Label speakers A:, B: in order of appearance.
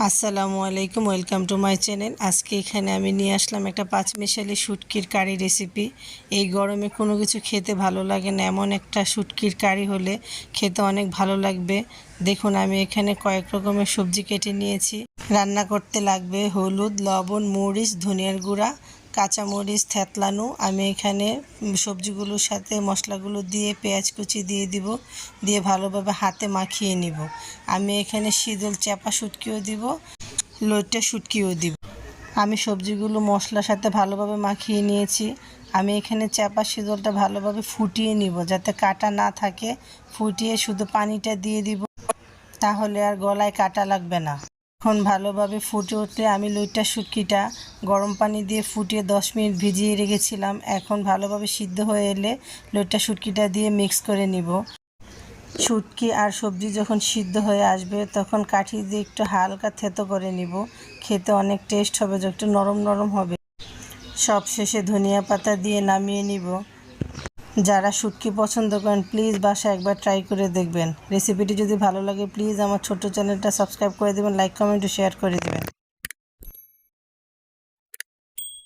A: আসসালামু আলাইকুম, welcome to my channel. আজকে এখানে আমি নিয়ে আসলাম একটা পাঁচমিশালি শুটকির কারি রেসিপি। এই গরমে কোনো কিছু খেতে ভালো লাগে না, এমন একটা শুটকির কারি হলে খেতে অনেক ভালো লাগবে। দেখুন, আমি এখানে কয়েক রকমের সবজি কেটে নিয়েছি। রান্না করতে লাগবে হলুদ, লবণ, মরিচ, ধনিয়ার গুঁড়া, কাঁচামরিচ থেতলানো। আমি এখানে সবজিগুলোর সাথে মশলাগুলো দিয়ে পেঁয়াজ কুচি দিয়ে দিব, দিয়ে ভালোভাবে হাতে মাখিয়ে নিব। আমি এখানে শীতল চাপা শুটকিও দিব, লইট্টা শুটকিও দিব। আমি সবজিগুলো মশলার সাথে ভালোভাবে মাখিয়ে নিয়েছি। আমি এখানে চাপা শীতলটা ভালোভাবে ফুটিয়ে নিব, যাতে কাটা না থাকে। ফুটিয়ে শুধু পানিটা দিয়ে দিব, তাহলে আর গলায় কাটা লাগবে না। এখন ভালোভাবে ফুটে উঠলে আমি লইট্টা শুটকিটা গরম পানি দিয়ে ফুটিয়ে 10 মিনিট ভিজিয়ে রেখেছিলাম। এখন ভালোভাবে সিদ্ধ হয়ে এলে লইট্টা শুটকিটা দিয়ে মিক্স করে নিব। শুটকি আর সবজি যখন সিদ্ধ হয়ে আসবে, তখন কাঠি দিয়ে একটু হালকা থেতো করে নিব। খেতে অনেক টেস্ট হবে, একটু নরম নরম হবে। সব শেষে ধনিয়া পাতা দিয়ে নামিয়ে নিব। যারা শুটকি পছন্দ করেন, প্লিজ বাসায় একবার ট্রাই করে দেখবেন। রেসিপিটি যদি ভালো লাগে, প্লিজ আমার ছোট্ট চ্যানেলটা সাবস্ক্রাইব করে দেবেন, লাইক কমেন্ট ও শেয়ার করে দেবেন।